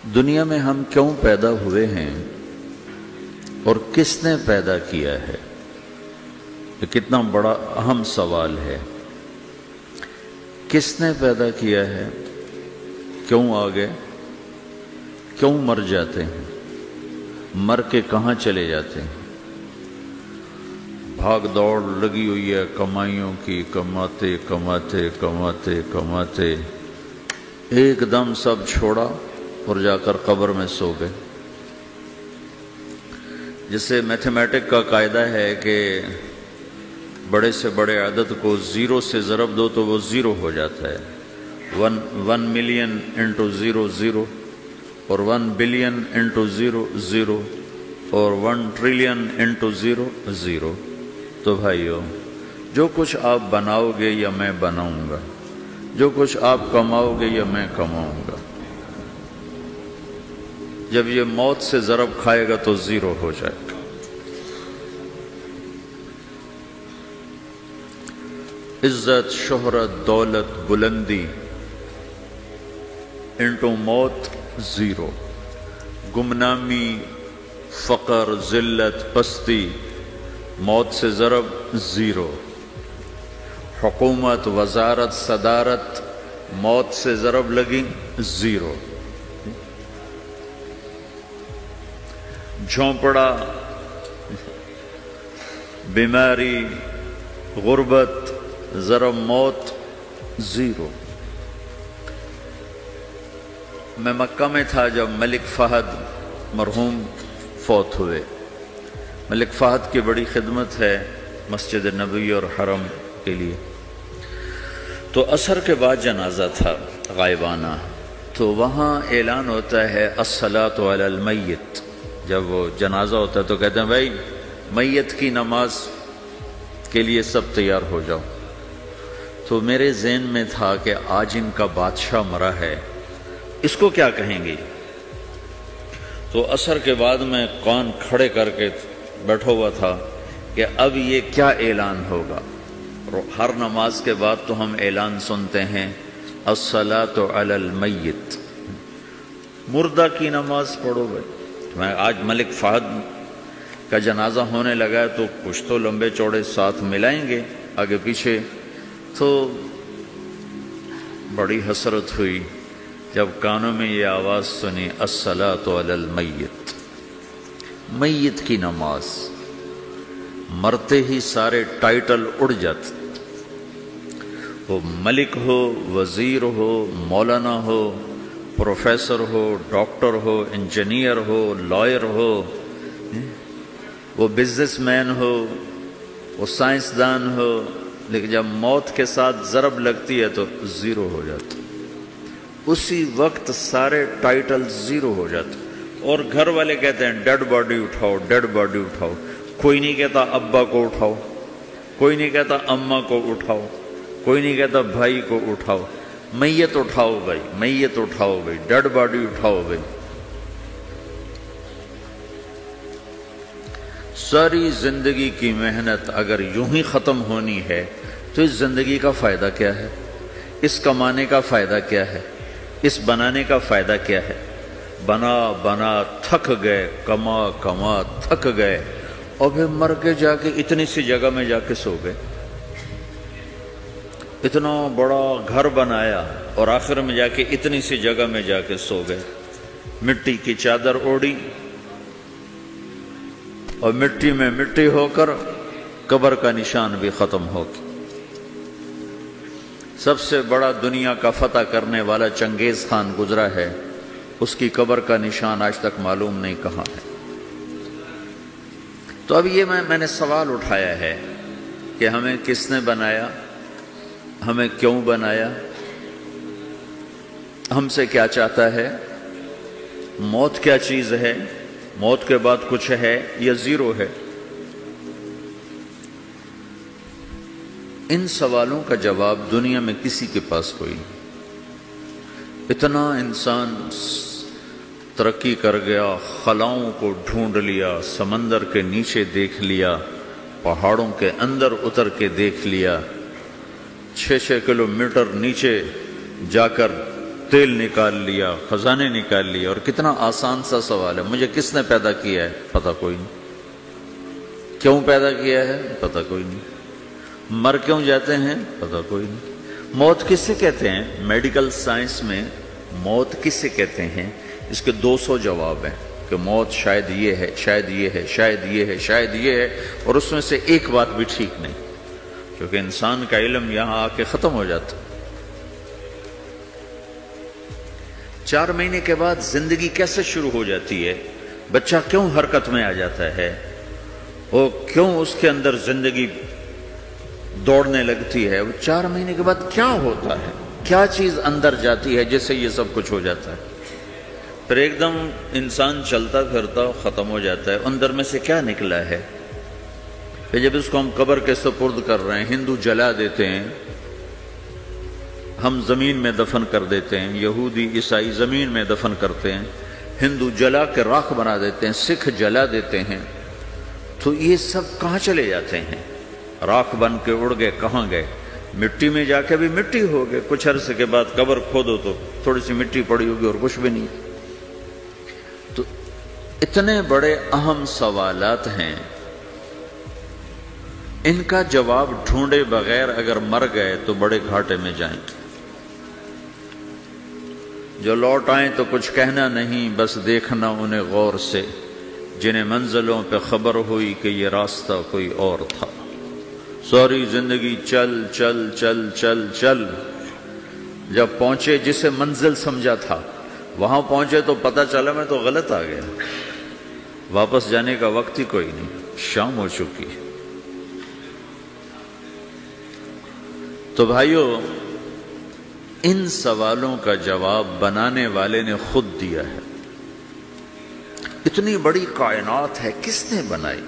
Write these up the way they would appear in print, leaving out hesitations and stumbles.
دنیا میں ہم کیوں پیدا ہوئے ہیں اور کس نے پیدا کیا ہے؟ یہ کتنا بڑا اہم سوال ہے۔ کس نے پیدا کیا ہے؟ کیوں آ گئے؟ کیوں مر جاتے ہیں؟ مر کے کہاں چلے جاتے ہیں؟ بھاگ دوڑ لگی ہوئی ہے کمائیوں کی، کماتے کماتے کماتے کماتے ایک دم سب چھوڑا اور جا کر قبر میں سو گئے۔ جسے میتھمیٹک کا قاعدہ ہے کہ بڑے سے بڑے عدد کو زیرو سے ضرب دو تو وہ زیرو ہو جاتا ہے۔ 1 ملین انٹو زیرو زیرو، اور 1 بلین انٹو زیرو زیرو، اور 1 ٹریلین انٹو زیرو زیرو۔ تو بھائیو، جو کچھ آپ بناؤ گے یا میں بناؤں گا، جو کچھ آپ کماؤ گے یا میں کماؤں گا، جب یہ موت سے ضرب کھائے گا تو زیرو ہو جائے گا۔ عزت، شہرت، دولت، بلندی انٹو موت زیرو، گمنامی، فقر، ذلت، پستی موت سے ضرب زیرو، حکومت، وزارت، صدارت موت سے ضرب لگی زیرو، جھونپڑا، بیماری، غربت ضرب موت زیرو۔ میں مکہ میں تھا جب ملک فہد مرحوم فوت ہوئے۔ ملک فہد کی بڑی خدمت ہے مسجد نبوی اور حرم کے لیے۔ تو عصر کے بعد جنازہ تھا غائبانہ، تو وہاں اعلان ہوتا ہے الصلاۃ علی المیت۔ جب وہ جنازہ ہوتا ہے تو کہتے ہیں بھائی میت کی نماز کے لیے سب تیار ہو جاؤ۔ تو میرے ذہن میں تھا کہ آج ان کا بادشاہ مرا ہے، اس کو کیا کہیں گے؟ تو عصر کے بعد میں کان کھڑے کر کے بیٹھا ہوا تھا کہ اب یہ کیا اعلان ہوگا۔ ہر نماز کے بعد تو ہم اعلان سنتے ہیں الصلاۃ علی المیت، مردہ کی نماز پڑھو بھائی۔ میں آج ملک فہد کا جنازہ ہونے لگا ہے تو کچھ تو لمبے چوڑے ساتھ ملائیں گے آگے پیچھے۔ تو بڑی حسرت ہوئی جب کانوں میں یہ آواز سنی الصلاۃ علی المیت، میت کی نماز۔ مرتے ہی سارے ٹائٹل اڑ جاتے، وہ ملک ہو، وزیر ہو، مولانا ہو، پروفیسر ہو، ڈاکٹر ہو، انجینئر ہو، لائر ہو، وہ بزنس مین ہو، وہ سائنسدان ہو، لیکن جب موت کے ساتھ ضرب لگتی ہے تو زیرو ہو جاتا، اسی وقت سارے ٹائٹل زیرو ہو جاتے۔ اور گھر والے کہتے ہیں ڈیڈ باڈی اٹھاؤ، ڈیڈ باڈی اٹھاؤ۔ کوئی نہیں کہتا ابا کو اٹھاؤ، کوئی نہیں کہتا اماں کو اٹھاؤ، کوئی نہیں کہتا بھائی کو اٹھاؤ۔ میت اٹھاؤ بھائی، میت اٹھاؤ بھائی، ڈیڈ باڈی اٹھاؤ بھائی۔ ساری زندگی کی محنت اگر یوں ہی ختم ہونی ہے تو اس زندگی کا فائدہ کیا ہے؟ اس کمانے کا فائدہ کیا ہے؟ اس بنانے کا فائدہ کیا ہے؟ بنا بنا تھک گئے، کما کما تھک گئے، اور پھر مر کے جا کے اتنی سی جگہ میں جا کے سو گئے۔ اتنا بڑا گھر بنایا اور آخر میں جا کے اتنی سی جگہ میں جا کے سو گئے۔ مٹی کی چادر اوڑھی اور مٹی میں مٹی ہو کر قبر کا نشان بھی ختم ہو گیا۔ سب سے بڑا دنیا کا فتح کرنے والا چنگیز خان گزرا ہے، اس کی قبر کا نشان آج تک معلوم نہیں کہاں ہے۔ تو اب یہ میں نے سوال اٹھایا ہے کہ ہمیں کس نے بنایا، ہمیں کیوں بنایا، ہم سے کیا چاہتا ہے، موت کیا چیز ہے، موت کے بعد کچھ ہے یا زیرو ہے؟ ان سوالوں کا جواب دنیا میں کسی کے پاس کوئی نہیں۔ اتنا انسان ترقی کر گیا، خلاؤں کو ڈھونڈ لیا، سمندر کے نیچے دیکھ لیا، پہاڑوں کے اندر اتر کے دیکھ لیا، 6 کلومیٹر نیچے جا کر تیل نکال لیا، خزانے نکال لیے، اور کتنا آسان سا سوال ہے، مجھے کس نے پیدا کیا ہے؟ پتہ کوئی نہیں۔ کیوں پیدا کیا ہے؟ پتہ کوئی نہیں۔ مر کیوں جاتے ہیں؟ پتہ کوئی نہیں۔ موت کس سے کہتے ہیں؟ میڈیکل سائنس میں موت کس سے کہتے ہیں؟ اس کے 200 جواب ہیں کہ موت شاید یہ ہے، شاید یہ ہے، شاید یہ ہے، شاید یہ ہے، اور اس میں سے ایک بات بھی ٹھیک نہیں، کیونکہ انسان کا علم یہاں آ کے ختم ہو جاتا۔ 4 مہینے کے بعد زندگی کیسے شروع ہو جاتی ہے؟ بچہ کیوں حرکت میں آ جاتا ہے؟ وہ کیوں اس کے اندر زندگی دوڑنے لگتی ہے؟ وہ 4 مہینے کے بعد کیا ہوتا ہے؟ کیا چیز اندر جاتی ہے جس سے یہ سب کچھ ہو جاتا ہے؟ پھر ایک دم انسان چلتا پھرتا ختم ہو جاتا ہے، اندر میں سے کیا نکلا ہے؟ پھر جب اس کو ہم قبر کے سپرد کر رہے ہیں، ہندو جلا دیتے ہیں، ہم زمین میں دفن کر دیتے ہیں، یہودی عیسائی زمین میں دفن کرتے ہیں، ہندو جلا کے راکھ بنا دیتے ہیں، سکھ جلا دیتے ہیں، تو یہ سب کہاں چلے جاتے ہیں؟ راکھ بن کے اڑ گئے، کہاں گئے؟ مٹی میں جا کے بھی مٹی ہو گئے، کچھ عرصے کے بعد قبر کھودو تو تھوڑی سی مٹی پڑی ہوگی اور کچھ بھی نہیں۔ تو اتنے بڑے اہم سوالات ہیں، ان کا جواب ڈھونڈے بغیر اگر مر گئے تو بڑے گھاٹے میں جائیں گے۔ جو لوٹ آئیں تو کچھ کہنا نہیں، بس دیکھنا انہیں غور سے، جنہیں منزلوں پہ خبر ہوئی کہ یہ راستہ کوئی اور تھا۔ ساری زندگی چل چل چل چل چل، جب پہنچے جسے منزل سمجھا تھا وہاں پہنچے تو پتہ چلا میں تو غلط آ گیا، واپس جانے کا وقت ہی کوئی نہیں، شام ہو چکی۔ تو بھائیو، ان سوالوں کا جواب بنانے والے نے خود دیا ہے۔ اتنی بڑی کائنات ہے، کس نے بنائی؟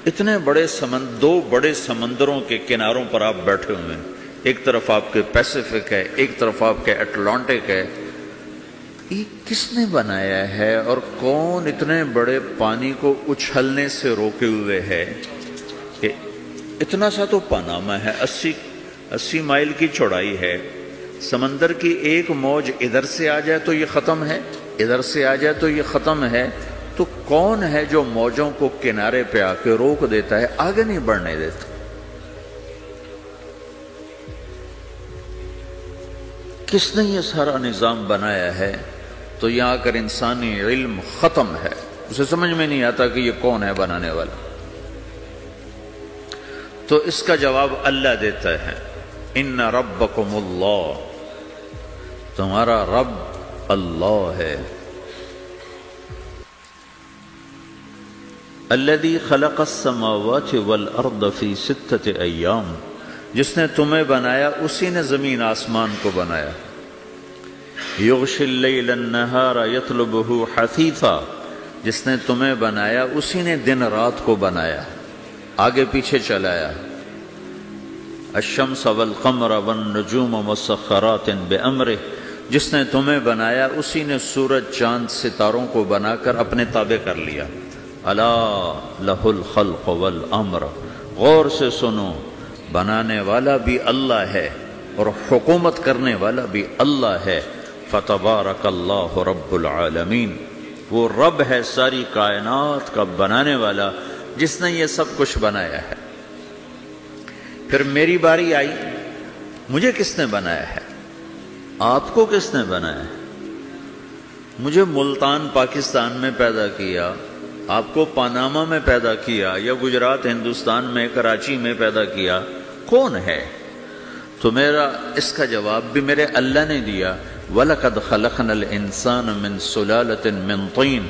اتنے بڑے دو بڑے سمندروں کے کناروں پر آپ بیٹھے ہوئے ہیں، ایک طرف آپ کے پیسیفک ہے، ایک طرف آپ کے اٹلانٹک ہے، یہ کس نے بنایا ہے؟ اور کون اتنے بڑے پانی کو اچھلنے سے روکے ہوئے ہے کہ اتنا سا تو پاناما ہے، 80 مائل کی چوڑائی ہے، سمندر کی ایک موج ادھر سے آ جائے تو یہ ختم ہے، ادھر سے آ جائے تو یہ ختم ہے، تو کون ہے جو موجوں کو کنارے پہ آ کے روک دیتا ہے، آگے نہیں بڑھنے دیتا؟ کس نے یہ سارا نظام بنایا ہے؟ تو یہاں کر انسانی علم ختم ہے، اسے سمجھ میں نہیں آتا کہ یہ کون ہے بنانے والا۔ تو اس کا جواب اللہ دیتا ہے، ان ربکم اللہ، تمہارا رب اللہ ہے، الذی خلق السماوات والارض فی 6 ایام، جس نے تمہیں بنایا اسی نے زمین آسمان کو بنایا، یغشی اللیل النہار یطلبہ حثیثا، جس نے تمہیں بنایا اسی نے دن رات کو بنایا، آگے پیچھے چلایا، الشمس والقمر والنجوم مسخرات بامرہ، جس نے تمہیں بنایا اسی نے سورج چاند ستاروں کو بنا کر اپنے تابع کر لیا، الا لہ الخلق والامر، غور سے سنو، بنانے والا بھی اللہ ہے اور حکومت کرنے والا بھی اللہ ہے، فتبارک اللہ رب العالمین، وہ رب ہے ساری کائنات کا بنانے والا جس نے یہ سب کچھ بنایا ہے۔ پھر میری باری آئی، مجھے کس نے بنایا ہے؟ آپ کو کس نے بنایا ہے؟ مجھے ملتان پاکستان میں پیدا کیا، آپ کو پاناما میں پیدا کیا، یا گجرات ہندوستان میں کراچی میں پیدا کیا، کون ہے؟ تو میرا اس کا جواب بھی میرے اللہ نے دیا، وَلَقَدْ خَلَقْنَا الْإِنسَانَ مِنْ سُلَالَةٍ مِّن طِينٍ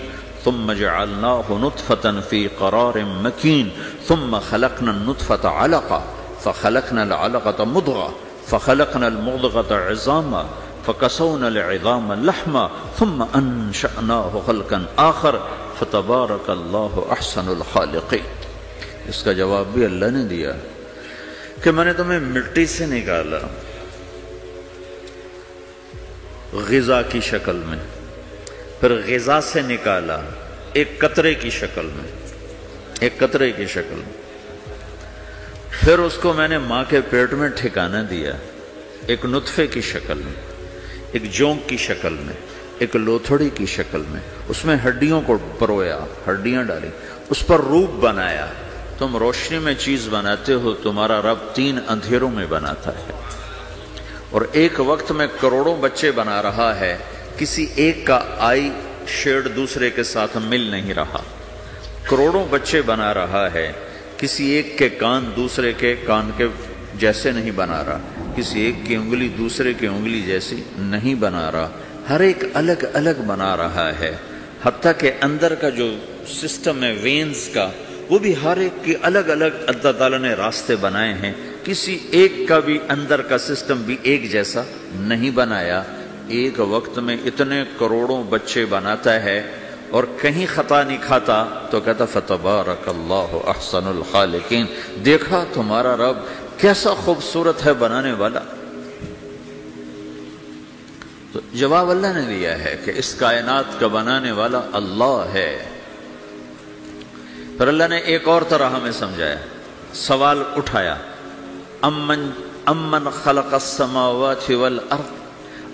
ثُمَّ جَعَلْنَاهُ نُطْفَةً فِي قَرَارٍ مَّكِينٍ ثُمَّ خَلَقْنَا النُّطْفَةَ عَلَقَةً فَخَلَقْنَا الْعَلَقَةَ مُضْغَةً فَخَلَقْنَا الْمُضْغَةَ عِظَامًا فَكَسَوْنَا الْعِظَامَ لَحْمًا ثُمَّ أَنشَأْنَاهُ خَلْقًا آخَرَ فَتَبَارَكَ اللَّهُ أَحْسَنُ الْخَالِقِينَ۔ اس کا جواب بھی اللہ نے دیا کہ میں نے تمہیں مٹی سے نکالا غذا کی شکل میں، پھر غذا سے نکالا ایک قطرے کی شکل میں، ایک قطرے کی شکل میں، پھر اس کو میں نے ماں کے پیٹ میں ٹھکانہ دیا ایک نطفے کی شکل میں، ایک جونک کی شکل میں، ایک لوتھڑی کی شکل میں، اس میں ہڈیوں کو پرویا، ہڈیاں ڈالی، اس پر روپ بنایا۔ تم روشنی میں چیز بناتے ہو، تمہارا رب 3 اندھیروں میں بناتا ہے، اور ایک وقت میں کروڑوں بچے بنا رہا ہے، کسی ایک کا آئی شیڈ دوسرے کے ساتھ مل نہیں رہا، کروڑوں بچے بنا رہا ہے، کسی ایک کے کان دوسرے کے کان کے جیسے نہیں بنا رہا، کسی ایک کی انگلی دوسرے کی انگلی جیسی نہیں بنا رہا، ہر ایک الگ الگ بنا رہا ہے، حتیٰ کہ اندر کا جو سسٹم ہے وینز کا، وہ بھی ہر ایک کی الگ الگ اللہ تعالیٰ نے راستے بنائے ہیں، کسی ایک کا بھی اندر کا سسٹم بھی ایک جیسا نہیں بنایا۔ ایک وقت میں اتنے کروڑوں بچے بناتا ہے اور کہیں خطا نہیں کھاتا، تو کہتا فتبارک اللہ احسن الخالقین، دیکھا تمہارا رب کیسا خوبصورت ہے بنانے والا۔ تو جواب اللہ نے دیا ہے کہ اس کائنات کا بنانے والا اللہ ہے۔ پھر اللہ نے ایک اور طرح ہمیں سمجھایا، سوال اٹھایا، امن خلق السماوات والارض،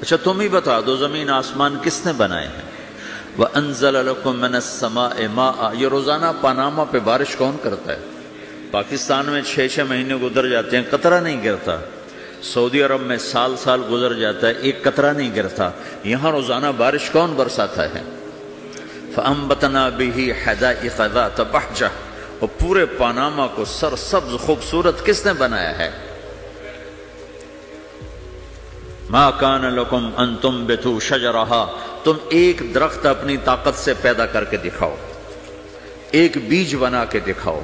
اچھا تم ہی بتا دو زمین آسمان کس نے بنائے ہیں؟ وَأَنزَلَ لَكُم مِّنَ السَّمَاءِ مَاءً، یہ روزانہ پاناما پہ بارش کون کرتا ہے؟ پاکستان میں 6 مہینے گزر جاتے ہیں، قطرہ نہیں گرتا، سعودی عرب میں سال گزر جاتا ہے، ایک قطرہ نہیں گرتا، یہاں روزانہ بارش کون برساتا ہے؟ فَأَنبَتْنَا بِهِ حَدَائِقَ ذَاتَ بَهْجَةٍ، اور پورے پاناما کو سرسبز خوبصورت کس نے بنایا ہے؟ مَا كَانَ لَكُمْ أَن تُنبِتُوا شَجَرَهَا، تم ایک درخت اپنی طاقت سے پیدا کر کے دکھاؤ، ایک بیج بنا کے دکھاؤ،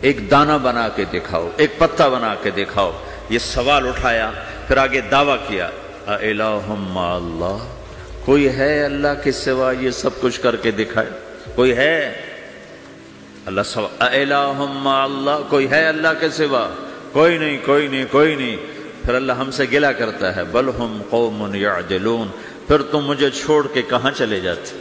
ایک دانہ بنا کے دکھاؤ، ایک پتا بنا کے دکھاؤ۔ یہ سوال اٹھایا، پھر آگے دعویٰ کیا، اِلَٰهٌ مَّعَ اللَّهِ، کوئی ہے اللہ کے سوا یہ سب کچھ کر کے دکھائے؟ کوئی ہے؟ اللہ سوال، اِلَٰهٌ مَّعَ اللَّهِ، کوئی ہے اللہ کے سوا؟ کوئی نہیں، کوئی نہیں، کوئی نہیں۔ پھر اللہ ہم سے گلہ کرتا ہے، بل ہم قوم یعدلون، پھر تم مجھے چھوڑ کے کہاں چلے جاتے؟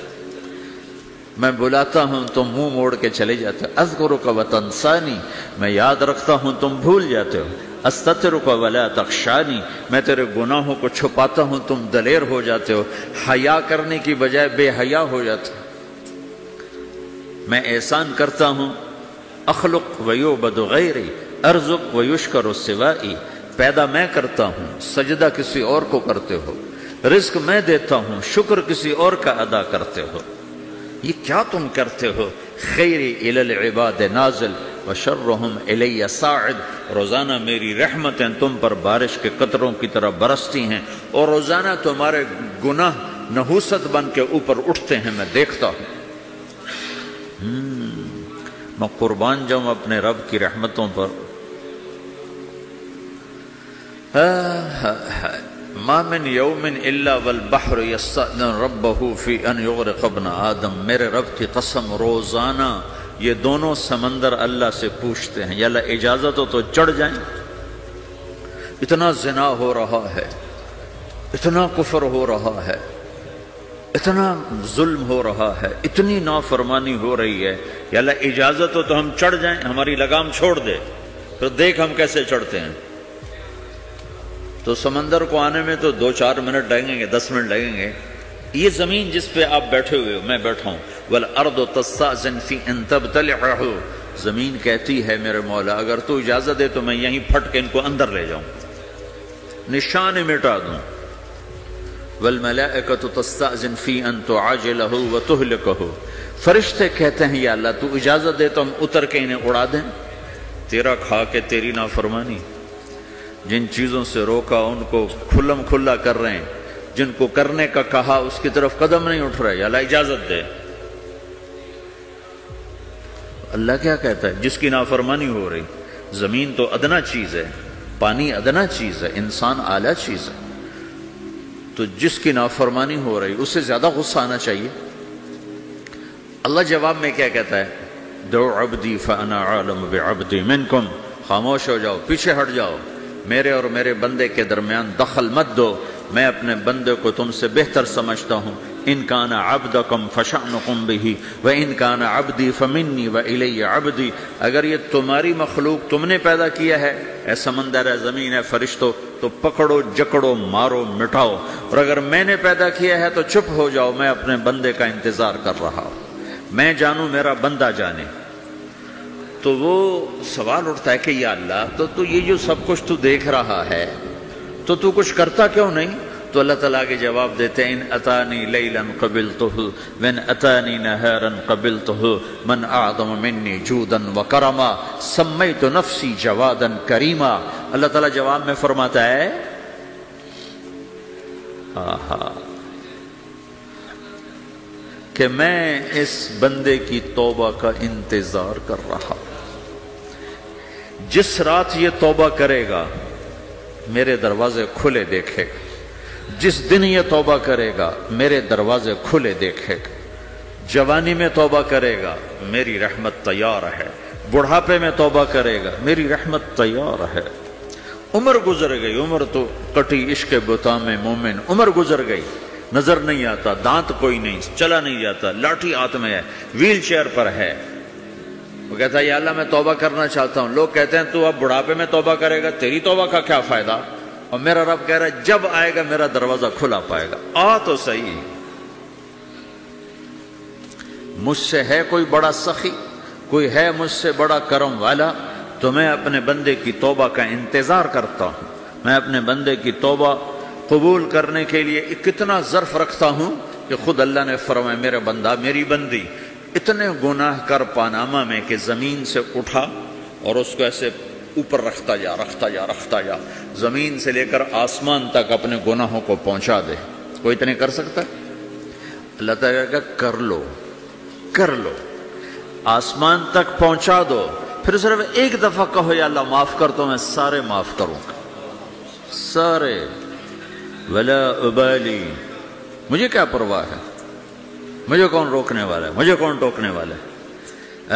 میں بلاتا ہوں تم منہ موڑ کے چلے جاتے ہو، اذکرک وتنسانی، میں یاد رکھتا ہوں تم بھول جاتے ہو، استترک ولا تخشانی، میں تیرے گناہوں کو چھپاتا ہوں تم دلیر ہو جاتے ہو، حیا کرنے کی بجائے بے حیا ہو جاتے ہو۔ میں احسان کرتا ہوں، اخلق ویعبد غیری، ارزق ویشکر سوائی، پیدا میں کرتا ہوں، سجدہ کسی اور کو کرتے ہو، رزق میں دیتا ہوں، شکر کسی اور کا ادا کرتے ہو، یہ کیا تم کرتے ہو؟ خیری الی العباد نازل وشرہم الی صاعد، روزانہ میری رحمتیں تم پر بارش کے قطروں کی طرح برستی ہیں، اور روزانہ تمہارے گناہ نحوست بن کے اوپر اٹھتے ہیں، میں دیکھتا ہوں۔ میں قربان جاؤں اپنے رب کی رحمتوں پر۔ ما من یوم الا والبحر یستأذن ربہ فی ان یغرق ابن آدم، میرے رب کی قسم روزانہ یہ دونوں سمندر اللہ سے پوچھتے ہیں، یا اللہ اجازت ہو تو چڑھ جائیں، اتنا زنا ہو رہا ہے، اتنا کفر ہو رہا ہے، اتنا ظلم ہو رہا ہے، اتنی نافرمانی ہو رہی ہے، یا اللہ اجازت ہو تو ہم چڑھ جائیں، ہماری لگام چھوڑ دے، پھر دیکھ ہم کیسے چڑھتے ہیں۔ تو سمندر کو آنے میں تو 2-4 منٹ لگیں گے، 10 منٹ لگیں گے۔ یہ زمین جس پہ آپ بیٹھے ہوئے ہو، میں بیٹھا ہوں، وَالْأَرْضُ تَسْتَأْذِنُ فِي أَن تَبْتَلِعَهُ، زمین کہتی ہے میرے مولا اگر تو اجازت دے تو میں یہیں پھٹ کے ان کو اندر لے جاؤں، نشان مٹا دوں۔ وَالْمَلَائِكَةُ تَسْتَأْذِنُ فِي أَن تُعَاجِلَهُ وَتُهْلِكَهُ، فرشتے کہتے ہیں یا اللہ تو اجازت دے تو ہم اتر کے انہیں اڑا دیں، تیرا کھا کے تیری نافرمانی، جن چیزوں سے روکا ان کو کھلم کھلا کر رہے ہیں، جن کو کرنے کا کہا اس کی طرف قدم نہیں اٹھ رہے، یا اللہ اجازت دے۔ اللہ کیا کہتا ہے؟ جس کی نافرمانی ہو رہی، زمین تو ادنا چیز ہے، پانی ادنا چیز ہے، انسان اعلیٰ چیز ہے، تو جس کی نافرمانی ہو رہی اس سے زیادہ غصہ آنا چاہیے۔ اللہ جواب میں کیا کہتا ہے؟ دعو عبدی فانا عالم بعبدی منکم، خاموش ہو جاؤ، پیچھے ہٹ جاؤ، میرے اور میرے بندے کے درمیان دخل مت دو، میں اپنے بندے کو تم سے بہتر سمجھتا ہوں، ان کان عبدکم فشأنکم بہ وان کان عبدی فمنی والی عبدی، اگر یہ تمہاری مخلوق تم نے پیدا کیا ہے، اے سمندر ہے، زمین ہے، فرشتوں، تو پکڑو جکڑو مارو مٹاؤ، اور اگر میں نے پیدا کیا ہے تو چپ ہو جاؤ، میں اپنے بندے کا انتظار کر رہا ہوں، میں جانوں میرا بندہ جانے۔ تو وہ سوال اٹھتا ہے کہ یا اللہ، تو یہ جو سب کچھ تو دیکھ رہا ہے تو کچھ کرتا کیوں نہیں؟ تو اللہ تعالیٰ کے جواب دیتے ہیں، ان اتانی لیلا قبلتہ وان اتانی نہارا قبلتہ من اعظم منی جودا وکرما سمیت نفسی جوادا کریما۔ اللہ تعالیٰ جواب میں فرماتا ہے کہ میں اس بندے کی توبہ کا انتظار کر رہا ہوں، جس رات یہ توبہ کرے گا میرے دروازے کھلے دیکھے گا، جس دن یہ توبہ کرے گا میرے دروازے کھلے دیکھے گا، جوانی میں توبہ کرے گا میری رحمت تیار ہے، بڑھاپے میں توبہ کرے گا میری رحمت تیار ہے۔ عمر گزر گئی، عمر تو کٹی عشق بتا میں مومن، عمر گزر گئی، نظر نہیں آتا، دانت کوئی نہیں، چلا نہیں جاتا، لاٹھی ہاتھ میں ہے، ویل چیئر پر ہے، وہ کہتا ہے یا اللہ میں توبہ کرنا چاہتا ہوں۔ لوگ کہتے ہیں تو اب بڑھاپے میں توبہ کرے گا، تیری توبہ کا کیا فائدہ؟ اور میرا رب کہہ رہا ہے جب آئے گا میرا دروازہ کھلا پائے گا، آ تو صحیح۔ مجھ سے ہے کوئی بڑا سخی، کوئی ہے مجھ سے بڑا کرم والا، تو میں اپنے بندے کی توبہ کا انتظار کرتا ہوں، میں اپنے بندے کی توبہ قبول کرنے کے لیے کتنا ظرف رکھتا ہوں کہ خود اللہ نے فرمایا میرے بندہ میری بندی اتنے گناہ کر پاناما میں کہ زمین سے اٹھا اور اس کو ایسے اوپر رکھتا جا، زمین سے لے کر آسمان تک اپنے گناہوں کو پہنچا دے، کوئی اتنے کر سکتا ہے؟ اللہ تعالیٰ کا کر لو، آسمان تک پہنچا دو، پھر صرف ایک دفعہ کہو یا اللہ معاف کر تو میں سارے معاف کروں گا، سارے، ولا ابالی، مجھے کیا پرواہ ہے، مجھے کون روکنے والا ہے، مجھے کون ٹوکنے والا ہے؟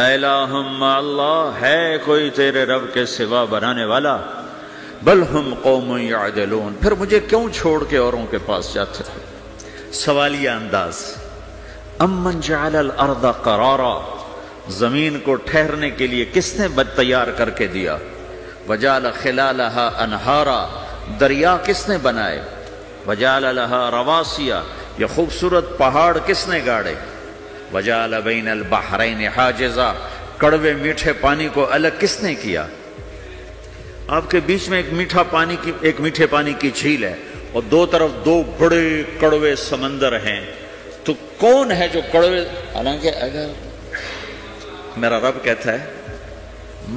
اے الہم اللہ، ہے کوئی تیرے رب کے سوا بنانے والا؟ بل ہم قوم یعدلون، پھر مجھے کیوں چھوڑ کے اوروں کے پاس جاتے ہیں؟ سوالیہ انداز۔ امن جعل الارض قرارا، زمین کو ٹھہرنے کے لیے کس نے تیار کر کے دیا؟ وجعل خلالہا انہارا، دریا کس نے بنائے؟ وجعل لہا رواسیا، یہ خوبصورت پہاڑ کس نے گاڑے؟ وجعل بین البحرین حاجزا، کڑوے میٹھے پانی کو الگ کس نے کیا؟ آپ کے بیچ میں ایک میٹھے پانی کی جھیل ہے اور دو طرف دو بڑے کڑوے سمندر ہیں، تو کون ہے جو کڑوے؟ حالانکہ اگر میرا رب کہتا ہے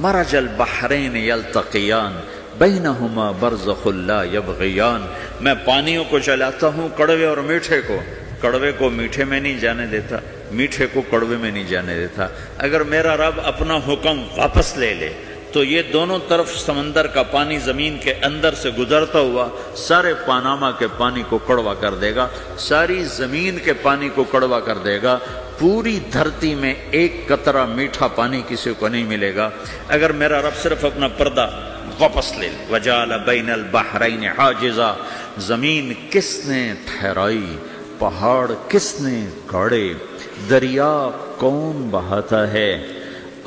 مرج البحرین یلتقیان بینہما برزخ لا یبغیان، میں پانیوں کو چلاتا ہوں، کڑوے اور میٹھے کو، کڑوے کو میٹھے میں نہیں جانے دیتا، میٹھے کو کڑوے میں نہیں جانے دیتا۔ اگر میرا رب اپنا حکم واپس لے لے تو یہ دونوں طرف سمندر کا پانی زمین کے اندر سے گزرتا ہوا سارے پاناما کے پانی کو کڑوا کر دے گا، ساری زمین کے پانی کو کڑوا کر دے گا، پوری دھرتی میں ایک قطرہ میٹھا پانی کسی کو نہیں ملے گا اگر میرا رب صرف اپنا پردہ واپس لے لے۔ وجعل بین البحرین حاجزا، زمین کس نے ٹھہرائی، پہاڑ کس نے گاڑے، دریا کون بہاتا ہے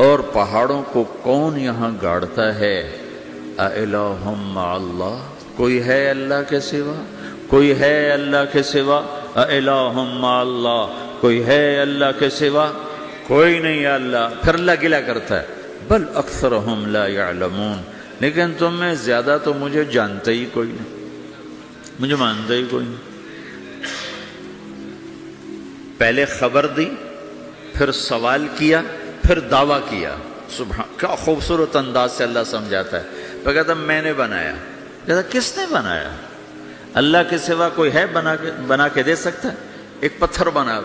اور پہاڑوں کو کون یہاں گاڑتا ہے؟ اِلٰہٌ مع اللہ، کوئی ہے اللہ کے سوا؟ کوئی ہے اللہ کے سوا؟ اِلٰہٌ مع اللہ، کوئی ہے اللہ کے سوا؟ کوئی نہیں ہے اللہ۔ پھر اللہ گلہ کرتا ہے بل اکثرہم لا یعلمون، لیکن تم میں زیادہ تو مجھے جانتے ہی کوئی نہیں، مجھے مانتے ہی کوئی نہیں۔ پہلے خبر دی، پھر سوال کیا، پھر دعویٰ کیا۔ سبحان، کیا خوبصورت انداز سے اللہ سمجھاتا ہے۔ پھر کہتا میں نے بنایا، کہتا کس نے بنایا؟ اللہ کے سوا کوئی ہے بنا کے دے سکتا ہے؟ ایک پتھر بنا،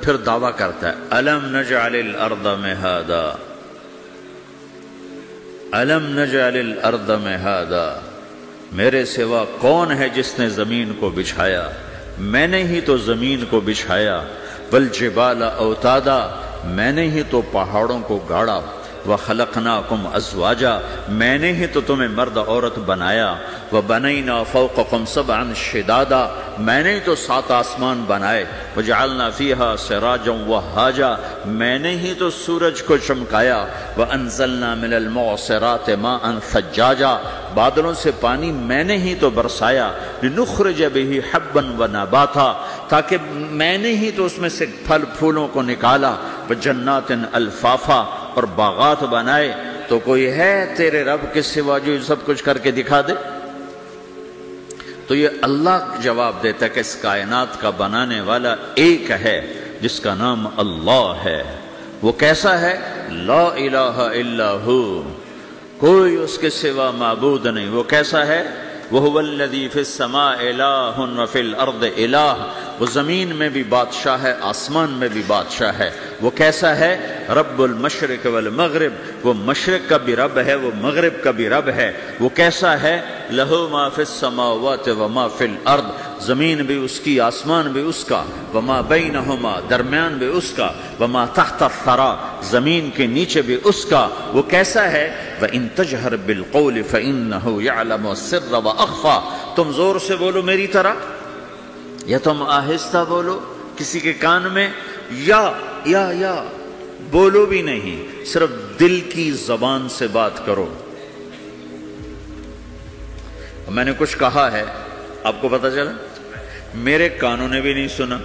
پھر دعویٰ کرتا ہے الم نجعل الارض مہادا، الم نجعل الارض مہادا، میرے سوا کون ہے جس نے زمین کو بچھایا؟ میں نے ہی تو زمین کو بچھایا۔ والجبال اوتادا، میں نے ہی تو پہاڑوں کو گاڑا۔ وَخَلَقْنَاكُمْ أَزْوَاجًا، میں نے ہی تو تمہیں مرد عورت بنایا، وَبَنَيْنَا فَوْقَكُمْ سَبْعًا شِدَادًا، میں نے ہی تو 7 آسمان بنائے، وَجَعَلْنَا فِيهَا سِرَاجًا وَهَّاجًا، میں نے ہی تو سورج کو چمکایا، وَأَنزَلْنَا مِنَ الْمُعْصِرَاتِ مَاءً ثَجَّاجًا، بادلوں سے پانی میں نے ہی تو برسایا، لِنُخْرِجَ بِهِ حَبًّا وَنَبَاتًا، تاکہ میں نے ہی تو اس میں سے پھل پھولوں کو نکالا، وَجَنَّاتٍ الْفَافًا، اور باغات بنائے۔ تو کوئی ہے تیرے رب کے سوا جو سب کچھ کر کے دکھا دے؟ تو یہ اللہ جواب دیتا ہے کہ اس کائنات کا بنانے والا ایک ہے جس کا نام اللہ ہے۔ وہ کیسا ہے؟ لا الہ الا ہو، کوئی اس کے سوا معبود نہیں۔ وہ کیسا ہے؟ وَهُوَ الَّذِي فِي السَّمَاءِ إِلَٰهٌ وَفِي الْأَرْضِ إِلَٰهٌ، وہ زمین میں بھی بادشاہ ہے، آسمان میں بھی بادشاہ ہے۔ وہ کیسا ہے؟ رب المشرق والمغرب، وہ مشرق کا بھی رب ہے، وہ مغرب کا بھی رب ہے۔ وہ کیسا ہے؟ لَهُ مَا فِي السَّمَاوَاتِ وَمَا فِي الْأَرْضِ، زمین بھی اس کی، آسمان بھی اس کا، وَمَا بَيْنَهُمَا، درمیان بھی اس کا، وَمَا تَحْتَ الثَّرَىٰ، زمین کے نیچے بھی اس کا۔ وہ کیسا ہے؟ وَإِن تَجْهَرْ بِالْقَوْلِ فَإِنَّهُ يَعْلَمُ السِّرَّ وَأَخْفَىٰ، تم زور سے بولو میری طرح، یا تم آہستہ بولو کسی کے کان میں، یا بولو بھی نہیں، صرف دل کی زبان سے بات کرو۔ میں نے کچھ کہا ہے، آپ کو پتہ چلا؟ میرے کانوں نے بھی نہیں سنا،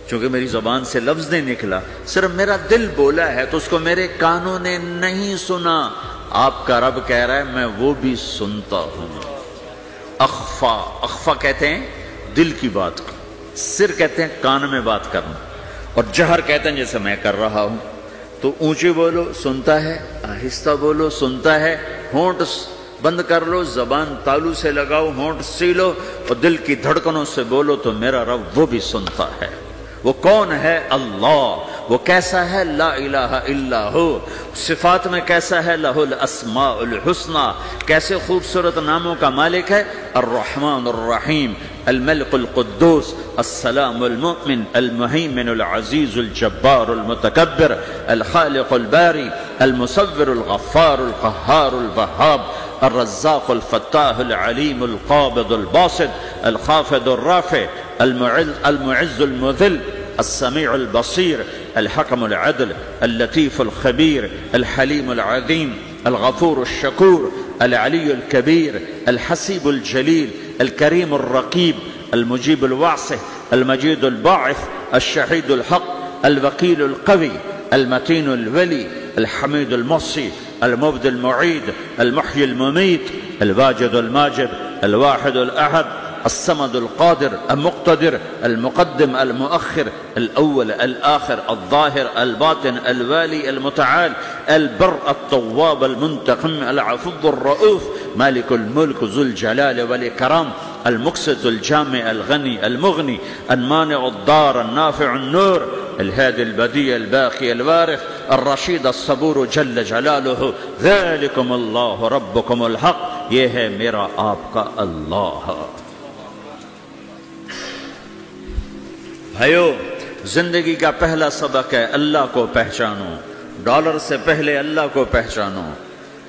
چونکہ میری زبان سے لفظ نہیں نکلا، صرف میرا دل بولا ہے تو اس کو میرے کانوں نے نہیں سنا۔ آپ کا رب کہہ رہا ہے میں وہ بھی سنتا ہوں۔ اخفا، اخفا کہتے ہیں دل کی بات کو، سر کہتے ہیں کان میں بات کرنا، اور جہر کہتے ہیں جیسے میں کر رہا ہوں۔ تو اونچی بولو سنتا ہے، آہستہ بولو سنتا ہے، ہونٹ بند کر لو، زبان تالو سے لگاؤ، ہونٹ سیلو، اور دل کی دھڑکنوں سے بولو تو میرا رب وہ بھی سنتا ہے۔ وہ کون ہے؟ اللہ۔ وہ کیسا ہے؟ لا الہ الا ہو۔ صفات میں کیسا ہے؟ لہ الاسماء الحسنی، کیسے خوبصورت ناموں کا مالک ہے؟ الرحمن الرحیم، الملک القدوس، السلام المؤمن، المہیمن العزیز الجبار المتکبر، الخالق الباری، المصور الغفار القہار الوہاب، الرزاق الفتاح العلیم القابض الباسط، الخافض الرافع، المعز المذل، السميع البصير، الحكم العدل، اللطيف الخبير، الحليم العظيم، الغفور الشكور، العلي الكبير، الحسيب الجليل، الكريم الرقيب، المجيب الوعصه، المجيد الباعث، الشهيد الحق، الوكيل القوي، المتين الولي، الحميد المحصي، المبدي المعيد، المحيي المميت، الواجد الماجد، الواحد الأحد، الصمد القادر المقتدر، المقدم المؤخر، الأول الآخر، الظاهر الباطن، الوالي المتعال، البر التواب المنتقم، العفو الرؤوف، مالك الملك ذو الجلال والإكرام، المقسط الجامع الغني المغني، المانع الضار النافع النور، الهادي البديع الباقي الوارث، الرشيد الصبور جل جلاله، ذلكم الله ربكم الحق، یہ ہے میرا آپ کا اللہ۔ بھائیو، زندگی کا پہلا سبق ہے اللہ کو پہچانو۔ ڈالر سے پہلے اللہ کو پہچانو،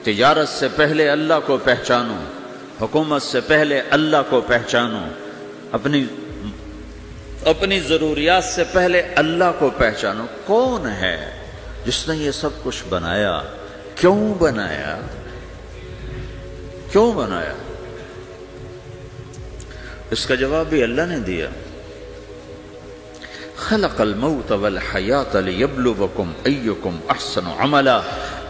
تجارت سے پہلے اللہ کو پہچانو، حکومت سے پہلے اللہ کو پہچانو، اپنی ضروریات سے پہلے اللہ کو پہچانو۔ کون ہے جس نے یہ سب کچھ بنایا؟ کیوں بنایا؟ کیوں بنایا؟ اس کا جواب بھی اللہ نے دیا۔ خلق الموت والحیات لیبلوکم ایکم احسن عملا،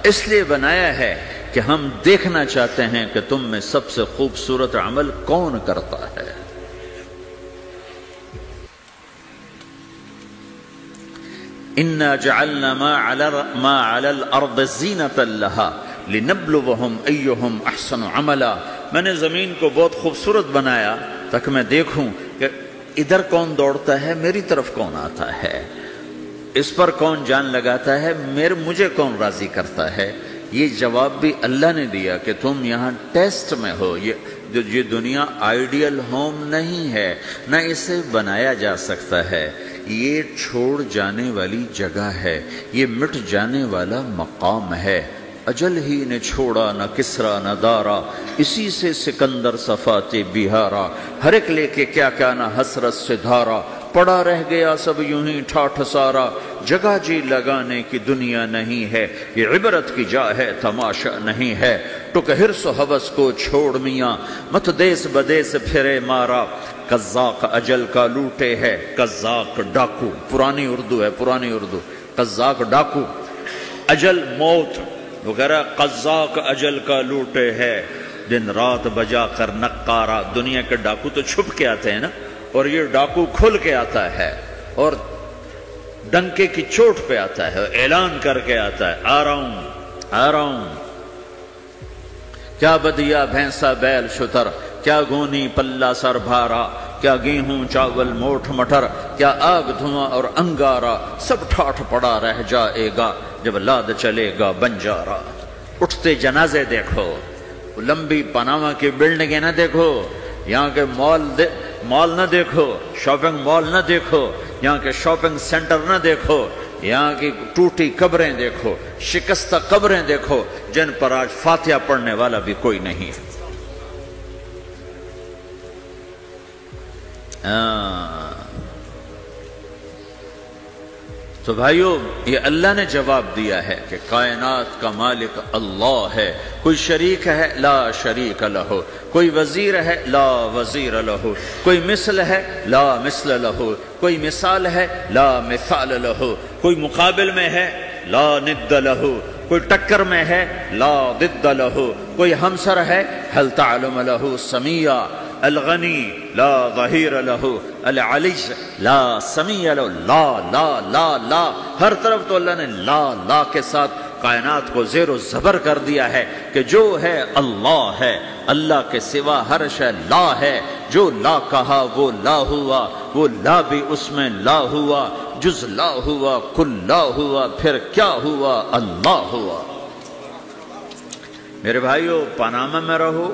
اس لیے بنایا ہے کہ ہم دیکھنا چاہتے ہیں کہ تم میں سب سے خوبصورت عمل کون کرتا ہے۔ انا جعلنا ما علی الارض زینۃ لها لنبلوہم ایہم احسن عملا، میں نے زمین کو بہت خوبصورت بنایا تاکہ میں دیکھوں کہ ادھر کون دوڑتا ہے، میری طرف کون آتا ہے، اس پر کون جان لگاتا ہے، مجھے کون راضی کرتا ہے۔ یہ جواب بھی اللہ نے دیا کہ تم یہاں ٹیسٹ میں ہو، یہ یہ دنیا آئیڈیل ہوم نہیں ہے، نہ اسے بنایا جا سکتا ہے، یہ چھوڑ جانے والی جگہ ہے، یہ مٹ جانے والا مقام ہے۔ اجل ہی نے چھوڑا نہ کسرا نہ دارا، اسی سے سکندر صفات بہارا، ہر ایک لے کے کیا کیا نہ حسرت سے دھارا، پڑا رہ گیا سب یوں ہی ٹھاٹھ سارا، جگہ جی لگانے کی دنیا نہیں ہے، یہ عبرت کی جا ہے تماشا نہیں ہے، ٹک حرص و حوث کو چھوڑ میاں، مت دیس بدیس پھرے مارا، قزاق اجل کا لوٹے ہے، قزاق ڈاکو، پرانی اردو ہے، پرانی اردو، قزاق ڈاکو، اجل موت وغیرہ، قزاق اجل کا لوٹے ہے، دن رات بجا کر نقارا، دنیا کے ڈاکو تو چھپ کے آتے ہیں نا، اور یہ ڈاکو کھل کے آتا ہے اور ڈنکے کی چوٹ پہ آتا ہے، اعلان کر کے آتا ہے، آ رہا ہوں آ رہا ہوں۔ کیا بدیا بھینسا بیل شتر، کیا گونی پلہ سر بھارا، کیا گیہوں چاول موٹھ مٹر، کیا آگ دھواں اور انگارا، سب ٹھاٹھ پڑا رہ جائے گا جب لاد چلے گا بنجارا۔ اٹھتے جنازے دیکھو، لمبی پاناما کی بلڈنگیں نہ دیکھو، یہاں کے مال نہ دیکھو، شاپنگ مال نہ دیکھو، یہاں کے شاپنگ سینٹر نہ دیکھو، یہاں کی ٹوٹی قبریں دیکھو، شکستہ قبریں دیکھو، جن پر آج فاتحہ پڑھنے والا بھی کوئی نہیں ہے۔ تو بھائیو، یہ اللہ نے جواب دیا ہے کہ کائنات کا مالک اللہ ہے، کوئی شریک ہے لا شریک لہ، کوئی وزیر ہے لا وزیر لہ، کوئی مثل ہے لا مثل لہ، کوئی مثال ہے لا مثال لہ، کوئی مقابل میں ہے لا ند لہ، کوئی ٹکر میں ہے لا ضد لہ، کوئی ہمسر ہے هل تعلم لہ سمیہ، الغنی لا ظہیر لہ، العلی لا سمیع لہ، لا لا لا لا، ہر طرف تو اللہ نے لا لا کے ساتھ کائنات کو زیر و زبر کر دیا ہے کہ جو ہے اللہ ہے، اللہ کے سوا ہر شے لا ہے، جو لا کہا وہ لا ہوا، وہ لا بھی اس میں لا ہوا، جز لا ہوا کل لا ہوا، پھر کیا ہوا؟ اللہ ہوا۔ میرے بھائیو، پاناما میں رہو،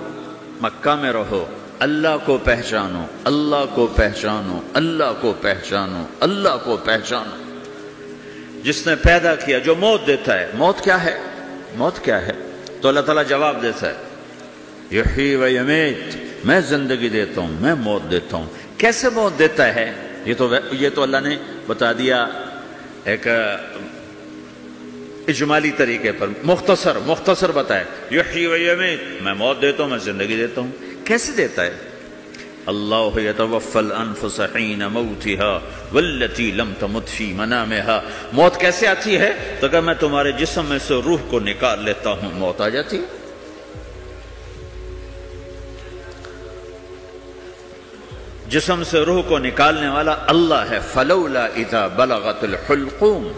مکہ میں رہو، اللہ کو پہچانو، اللہ کو پہچانو، اللہ کو پہچانو، اللہ کو پہچانو۔ جس نے پیدا کیا، جو موت دیتا ہے، موت کیا ہے؟ موت کیا ہے؟ تو اللہ تعالیٰ جواب دیتا ہے، یحیی و یمیت، میں زندگی دیتا ہوں، میں موت دیتا ہوں۔ کیسے موت دیتا ہے؟ یہ تو اللہ نے بتا دیا ایک اجمالی طریقے پر، مختصر بتایا، یحیی و یمیت، میں موت دیتا ہوں، میں زندگی دیتا ہوں۔ کیسے دیتا ہے؟ اللہ یتوفی الانفس حین موتها والتی لم تمت فی منامها۔ موت کیسے آتی ہے؟ تو کہ میں تمہارے جسم میں سے روح کو نکال لیتا ہوں، موت آ جاتی ہے۔ جسم سے روح کو نکالنے والا اللہ ہے۔ فلولا اذا بلغت الحلقوم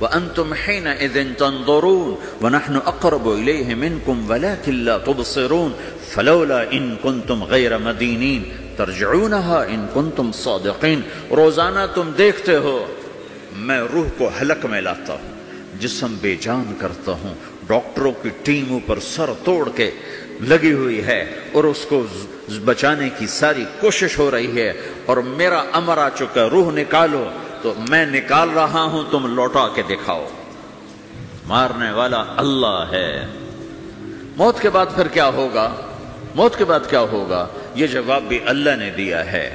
وانتم حينئذ تنظرون ونحن اقرب اليه منكم ولكن لا تبصرون فلولا ان كنتم غير مدينين ترجعونها ان كنتم صادقين۔ روزانہ تم دیکھتے ہو میں روح کو حلق میں لاتا ہوں، جسم بے جان کرتا ہوں، ڈاکٹروں کی ٹیم اوپر سر توڑ کے لگی ہوئی ہے اور اس کو بچانے کی ساری کوشش ہو رہی ہے، اور میرا امر آ چکا، روح نکالو، تو میں نکال رہا ہوں، تم لوٹا کے دکھاؤ۔ مارنے والا اللہ ہے۔ موت کے بعد پھر کیا ہوگا؟ موت کے بعد کیا ہوگا؟ یہ جواب بھی اللہ نے دیا ہے۔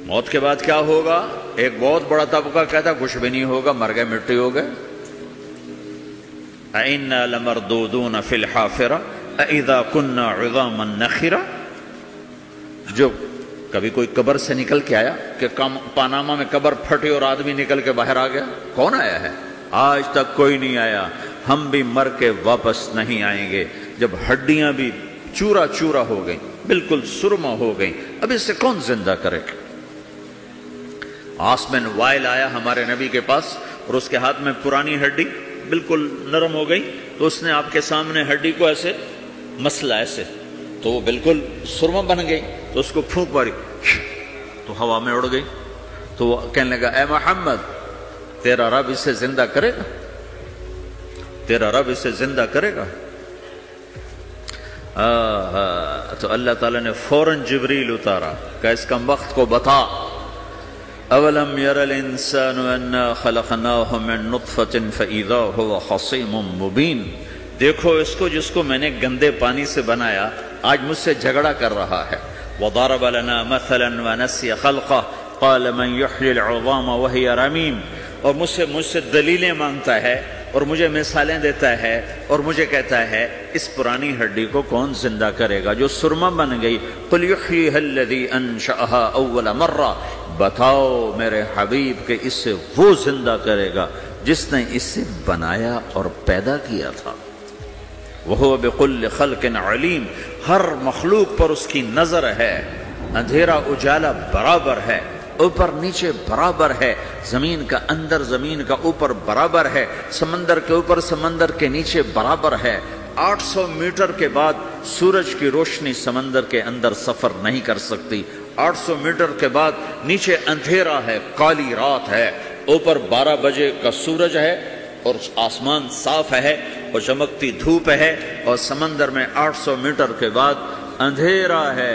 موت کے بعد کیا ہوگا؟ ایک بہت بڑا طبقہ کہتا کچھ بھی نہیں ہوگا، مر گئے، مٹی ہو گئے۔ اِنَّا لَمَرْدُودُونَ فِي الْحَافِرَةِ اَإِذَا كُنَّا عِظَامًا نَخِرَةً۔ جو کبھی کوئی قبر سے نکل کے آیا کہ پاناما میں قبر پھٹی اور آدمی نکل کے باہر آ گیا؟ کون آیا ہے؟ آج تک کوئی نہیں آیا۔ ہم بھی مر کے واپس نہیں آئیں گے۔ جب ہڈیاں بھی چورا چورا ہو گئیں، بالکل سرما ہو گئیں، اب اس سے کون زندہ کرے؟ آسمن وائل آیا ہمارے نبی کے پاس اور اس کے ہاتھ میں پرانی ہڈی بالکل نرم ہو گئی، تو اس نے آپ کے سامنے ہڈی کو ایسے مسلا، ایسے، تو وہ بالکل سرما بن گئی، تو اس کو پھونک ماری تو ہوا میں اڑ گئی۔ تو وہ کہنے لگا، اے محمد، تیرا رب اسے زندہ کرے گا؟ تیرا رب اسے زندہ کرے گا؟ تو اللہ تعالیٰ نے فوراً جبریل اتارا کہ اس کم وقت کو بتا، اولم یر الانسان انا خلقناہ من نطفۃ فاذا هو خصیم مبین، دیکھو اس کو جس کو میں نے گندے پانی سے بنایا آج مجھ سے جھگڑا کر رہا ہے۔ وضرب لنا مثلا ونسی خلقہ قال من یحیی العظام وہی رمیم، اور مجھ سے دلیلیں مانگتا ہے اور مجھے مثالیں دیتا ہے اور مجھے کہتا ہے اس پرانی ہڈی کو کون زندہ کرے گا جو سرما بن گئی۔ قل یحییھا الذی انشأھا اول مرہ، بتاؤ میرے حبیب کہ اس سے وہ زندہ کرے گا جس نے اس سے بنایا اور پیدا کیا تھا۔ وہو بکل خلق علیم، ہر مخلوق پر اس کی نظر ہے، اندھیرا اجالا برابر ہے، اوپر نیچے برابر ہے، زمین کا اندر زمین کا اوپر برابر ہے، سمندر کے اوپر سمندر کے نیچے برابر ہے۔ 800 میٹر کے بعد سورج کی روشنی سمندر کے اندر سفر نہیں کر سکتی، 800 میٹر کے بعد نیچے اندھیرا ہے، کالی رات ہے، اوپر 12 بجے کا سورج ہے اور آسمان صاف ہے اور چمکتی دھوپ ہے، اور سمندر میں 800 میٹر کے بعد اندھیرا ہے۔